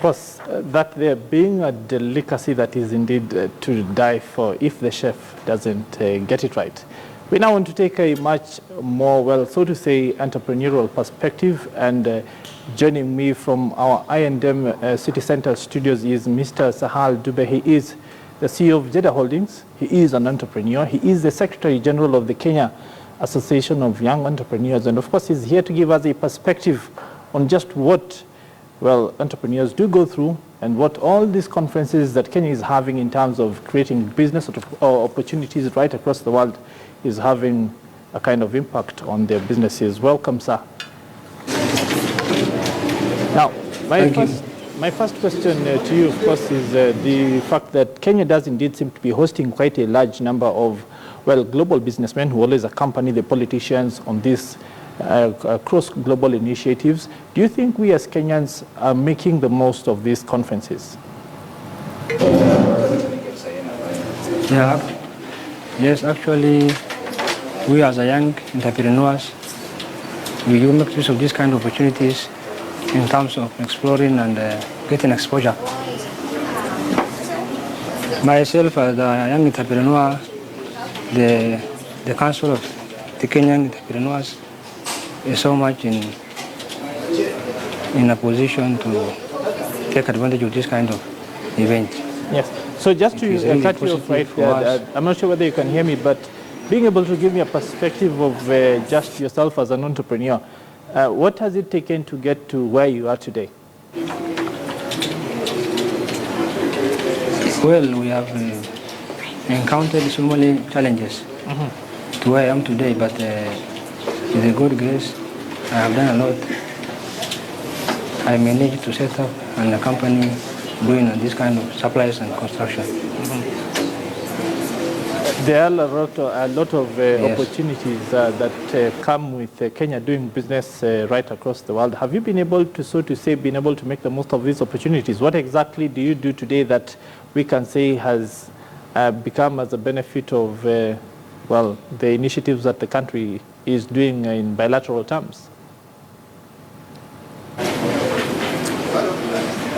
course, that there being a delicacy that is indeed to die for if the chef doesn't get it right. We now want to take a much more, well, so to say, entrepreneurial perspective, and joining me from our I&M City Center studios is Mr. Sahal Dube. He is the CEO of Jeddah Holdings. He is an entrepreneur. He is the Secretary General of the Kenya Association of Young Entrepreneurs, and of course he's here to give us a perspective on just what, well, entrepreneurs do go through and what all these conferences that Kenya is having in terms of creating business opportunities right across the world is having a kind of impact on their businesses. Welcome, sir. Now, my first question to you, of course, is the fact that Kenya does indeed seem to be hosting quite a large number of, well, global businessmen who always accompany the politicians on these cross-global initiatives. Do you think we as Kenyans are making the most of these conferences? Yeah, yes, actually, we as a young entrepreneurs, we do make use of these kind of opportunities in terms of exploring and getting exposure. Myself, as a young entrepreneur, the Council of the Kenyan Entrepreneurs is so much in a position to take advantage of this kind of event. Yes. So just to cut you off right there, I'm not sure whether you can hear me, but being able to give me a perspective of just yourself as an entrepreneur, what has it taken to get to where you are today? Well, we have encountered so many challenges to where I am today, but with a good grace, I have done a lot. I managed to set up a company doing this kind of supplies and construction. There are a lot of yes, opportunities that come with Kenya doing business right across the world. Have you been able to, so to say, been able to make the most of these opportunities? What exactly do you do today that we can say has become as a benefit of, well, the initiatives that the country is doing in bilateral terms?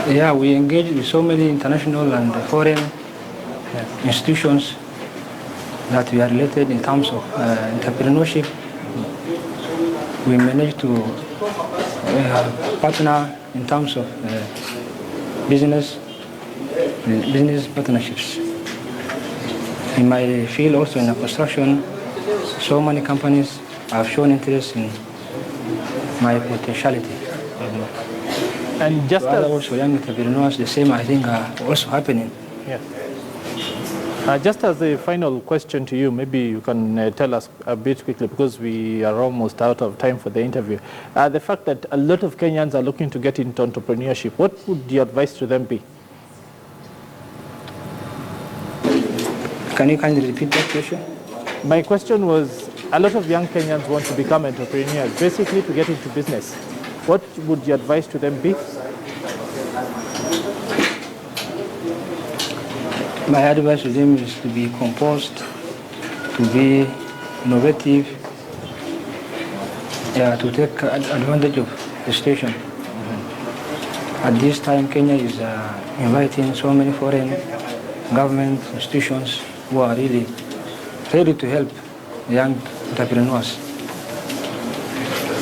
Yeah, we engage with so many international and foreign institutions that we are related in terms of entrepreneurship. We manage to partner in terms of business partnerships. In my field, also in the construction, so many companies have shown interest in my potentiality. And just as also young entrepreneurs, the same I think are also happening. Yeah. Just as a final question to you, maybe you can tell us a bit quickly, because we are almost out of time for the interview. The fact that a lot of Kenyans are looking to get into entrepreneurship, what would your advice to them be? Can you kindly repeat that question? My question was, a lot of young Kenyans want to become entrepreneurs, basically to get into business. What would your advice to them be? My advice to them is to be composed, to be innovative, to take advantage of the situation. At this time, Kenya is inviting so many foreign government institutions who are really ready to help young entrepreneurs.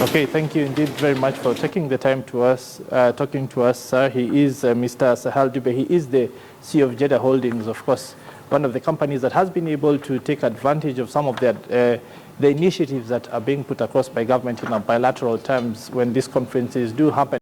Okay, thank you indeed very much for taking the time to us, talking to us, sir. He is Mr. Sahal Dube. He is the CEO of Jeddah Holdings, of course, one of the companies that has been able to take advantage of some of the initiatives that are being put across by government in bilateral terms when these conferences do happen.